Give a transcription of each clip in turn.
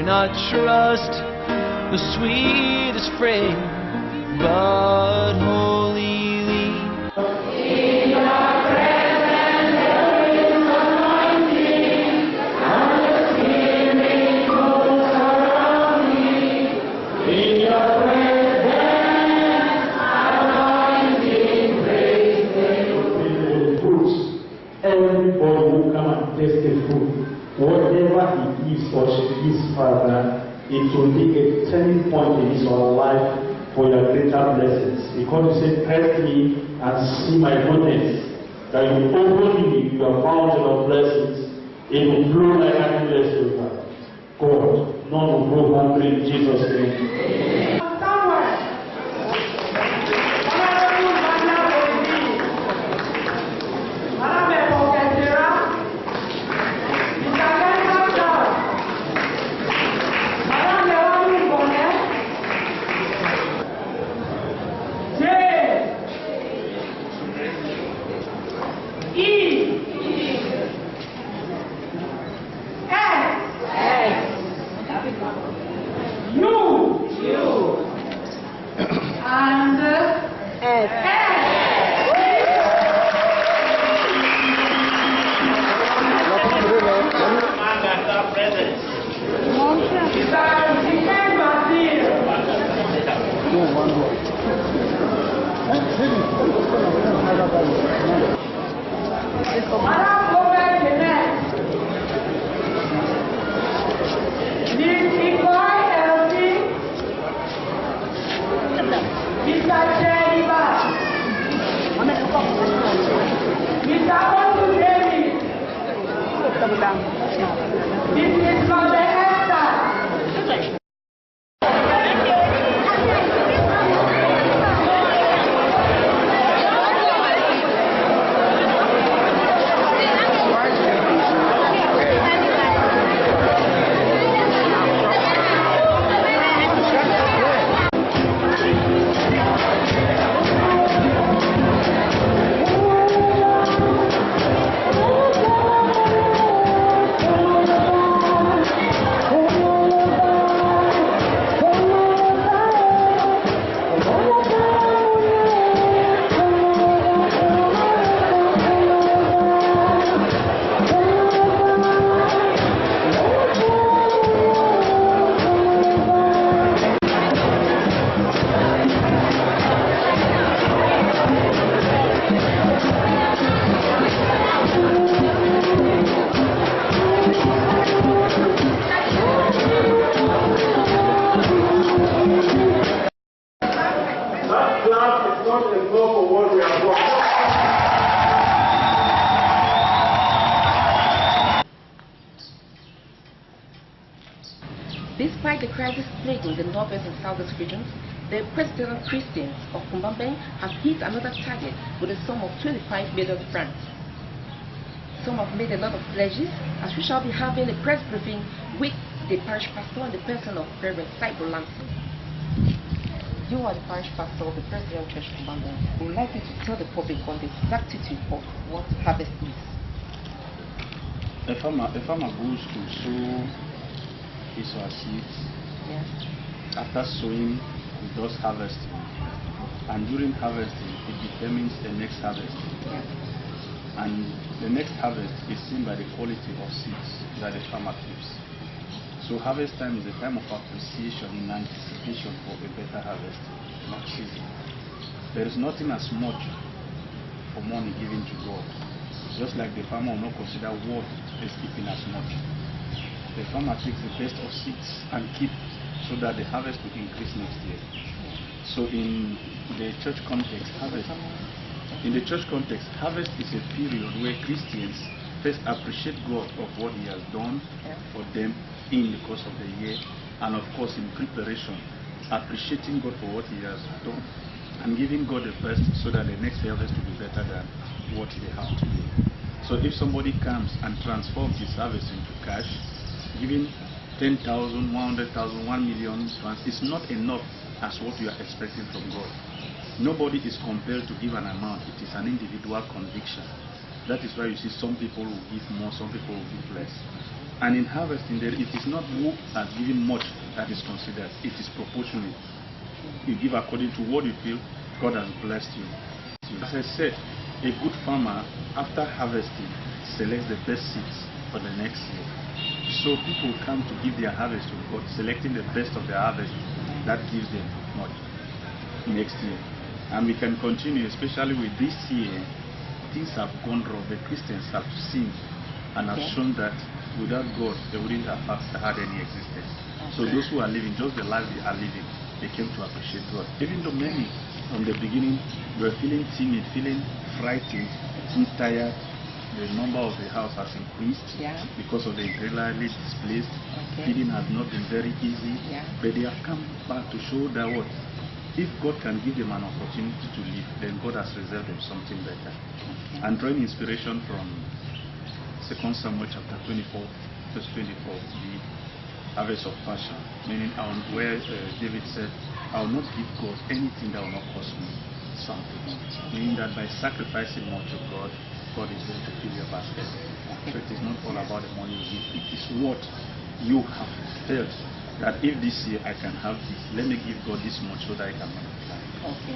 not trust the sweetest frame, but wholly lean. In your presence there is anointing, and the Spirit goes around me. In your presence anointing breaks the fruits. Everybody will come and taste the fruit. Whatever he gives or she gives, Father, it will be a turning point in his life for your greater blessings. Because you say, test me and see my goodness. That you open me your fountain of blessings. It will flow like an endless river. God, none will go hungry in Jesus' name. Despite the crisis plaguing the northwest and southwest regions, the Presbyterian Christians of Kumba have hit another target with a sum of 25 million francs. Some have made a lot of pledges, as we shall be having a press briefing with the parish pastor and the person of Reverend Cyber Lansing. You are the parish pastor of the Presbyterian Church Kumba. We would like you to tell the public on the exactitude of what harvest is. A farmer goes to sow his or seeds. Yes. After sowing, he does harvesting, and during harvesting, it determines the next harvest. Yes. And the next harvest is seen by the quality of seeds that the farmer keeps. So harvest time is a time of appreciation in anticipation for a better harvest next season. There is nothing as much for money given to God, just like the farmer will not consider what is keeping as much. The farmer takes the best of seeds and keep so that the harvest will increase next year. So in the church context, harvest is a period where Christians first appreciate God of what He has done for them in the course of the year, and of course in preparation, appreciating God for what He has done and giving God the best so that the next harvest will be better than what they have today. So if somebody comes and transforms his harvest into cash, giving 10,000, 100,000, 1 million francs is not enough as what you are expecting from God. Nobody is compelled to give an amount. It is an individual conviction. That is why you see some people will give more, some people will give less. And in harvesting, it is not who has given much that is considered. It is proportionate. You give according to what you feel God has blessed you. As I said, a good farmer, after harvesting, selects the best seeds for the next year. So people come to give their harvest to God, selecting the best of their harvest. That gives them much next year. And we can continue, especially with this year. Things have gone wrong. The Christians have sinned and have shown that without God, they wouldn't have had any existence. So those who are living, just the life they are living, they came to appreciate God. Even though many from the beginning were feeling timid, feeling frightened, tired, the number of the house has increased because of the irregularly displaced. Feeding has not been very easy, but they have come back to show that what? If God can give them an opportunity to live, then God has reserved them something better. And drawing inspiration from 2 Samuel chapter 24, verse 24, the harvest of passion, meaning where David said, I will not give God anything that will not cost me something. Meaning that by sacrificing more to God, God is going to fill your basket. So it is not all about the money you give. It is what you have felt that if this year I can have this, let me give God this much so that I can multiply. Okay.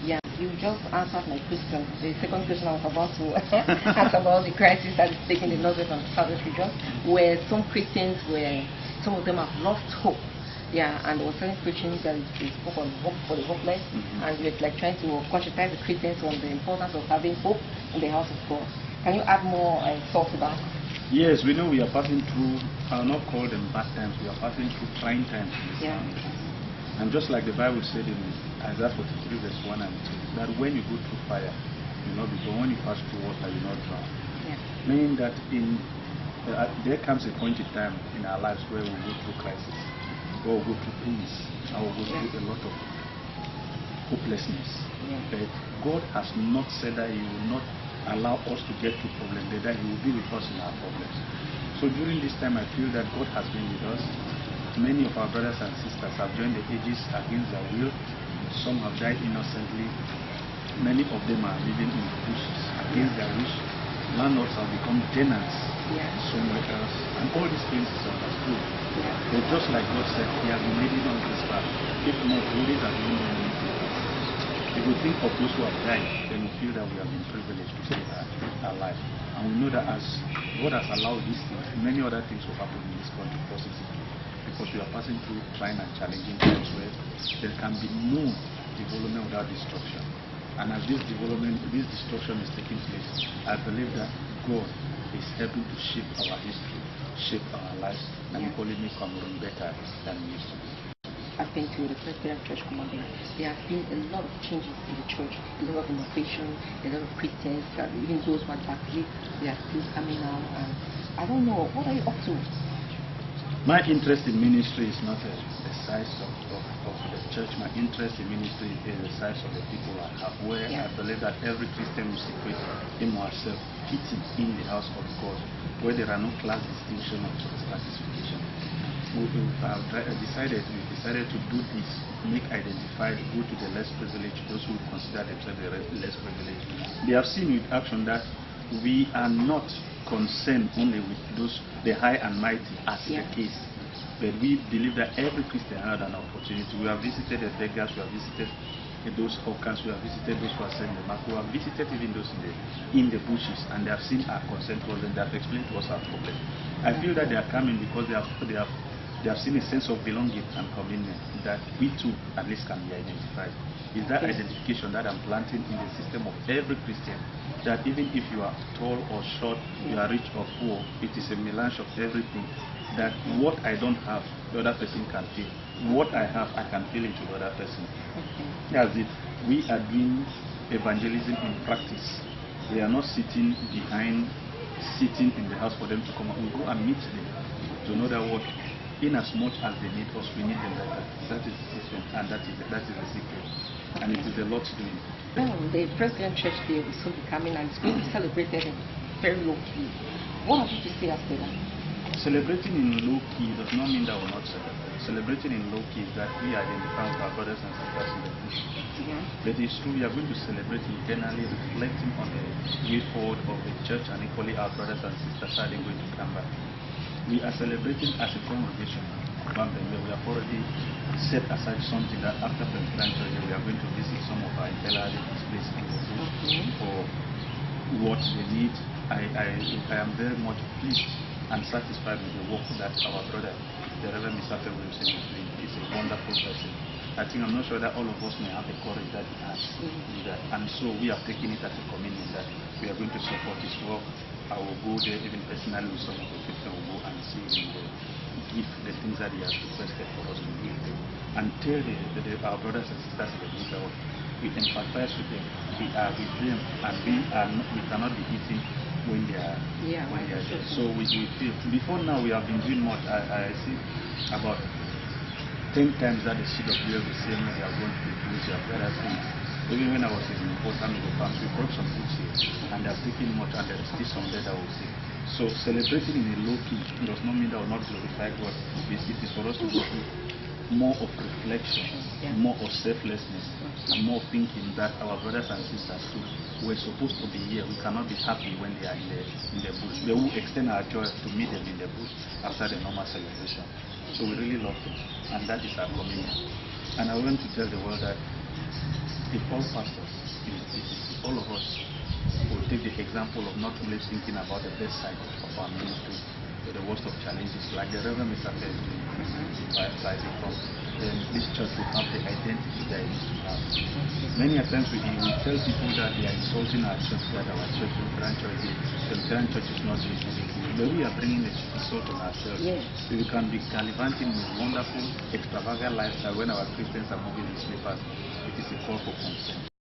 Yeah, you just answered my question. The second question I was about to ask about the crisis that is taking the northern and southern region, where some Christians some of them have lost hope. Yeah, and there was certain preaching that is spoke on hope for the hopeless, and we're like trying to conscientize the Christians on the importance of having hope in the house of God. Can you add more thoughts to that? Yes, we know we are passing through, I'll not call them bad times, we are passing through trying times in this country. And just like the Bible said in Isaiah 43 verse 1 and 2, that when you go through fire, you will not be burned. When you pass through water, you will not drown. Meaning that there comes a point in time in our lives where we'll go through crisis, or we'll go through pains, or we'll go through a lot of hopelessness. But God has not said that He will not allow us to get through problems, that He will be with us in our problems. So during this time, I feel that God has been with us. Many of our brothers and sisters have joined the ages against their will. Some have died innocently. Many of them are living in the bushes against their wish. Landlords have become tenants somewhere else. And all these things is understood. But just like God said, He has been leading on this path. If not, we wouldn't have been doing anything. If we think of those who have died, then we feel that we have been privileged to save our life. And we know that as God has allowed these things, many other things will happen in this country positively. Because we are passing through trying and challenging times where there can be no development without destruction. And as this destruction is taking place, I believe that God is helping to shape our history, shape our lives, and equally make Cameroon better than we used to be. I've been to the Presbyterian Church Kumba. There have been a lot of changes in the church, a lot of innovation, a lot of Christians, even those who are backslid, they are still coming out. And I don't know, what are you up to? My interest in ministry is not the size of the church. My interest in ministry is the size of the people I have, where I believe that every Christian will separate him or herself fitting in the house of God, where there are no class distinction or stratification. We decided to do this, make identified, go to the less privileged, those who consider themselves the less privileged. They have seen with action that we are not concerned only with those, the high and mighty, as the case. But we believe that every Christian had an opportunity. We have visited the beggars, we have visited those hawkers, we have visited those who are selling the market, we have visited even those in the bushes, and they have seen our concern towards them, they have explained to us our problem. I feel that they are coming because they have seen a sense of belonging and commitment that we too at least can be identified. Is that identification that I'm planting in the system of every Christian, that even if you are tall or short, you are rich or poor, it is a melange of everything, that what I don't have, the other person can feel. What I have, I can feel into the other person. That's it. We are doing evangelism in practice. We are not sitting in the house for them to come. We go and meet them to know that what, in as much as they need us, we need them better. That is the system, and that is the secret. And it is the Lord's doing. The Presbyterian Church Day will soon be coming, and it's going to be celebrated in very low key. What have you to say after that? Celebrating in low key does not mean that we're not celebrating. Celebrating in low key is that we identify with our brothers and sisters in the bush. But it's true, we are going to celebrate internally, reflecting on the way forward of the church, and equally our brothers and sisters are going to come back. we are celebrating as a congregation. We have already set aside something that after Pentecost we are going to visit some of our interreligious displays in the bush for what they need. I am very much pleased and satisfied with the work that our brother, the Reverend Mr. Wilson, is doing. He's a wonderful person. I think I'm not sure that all of us may have the courage that he has to do that. And so we have taken it as a commitment that we are going to support his work. I will go there even personally with some of the people who go and see him there, give the things that he has requested for us to give them. And tell our brothers and sisters in the group, we empathize with them, we are with them, and we cannot be eating when they are there. So we feel, before now we have been doing much. I see about 10 times that the seed of the earth is saying we are going to the bush, we have various things. Even when I was in Boston with the farms, we brought some goods here, and they are taking much, and there is still some there that will see. So celebrating in a low key does not mean that we will not glorify God. It is for us to go through more of reflection, more of selflessness, and more thinking that our brothers and sisters too were supposed to be here. We cannot be happy when they are in the bush. We will extend our joy to meet them in the bush after the normal celebration. So we really love them, and that is our commitment. And I want to tell the world that if all pastors, all of us will take the example of not only thinking about the best side of our ministry, but the worst of challenges, like the Reverend Mr. is doing by the come, then this church will have the identity that it needs to have. Many times we tell people that they are insulting our church, that our church, the Grand Church is not doing anything. But we are bringing the insult on ourselves. Yes. So we can be gallivanting in a wonderful, extravagant lifestyle when our Christians are moving in slippers. It is a call for concern.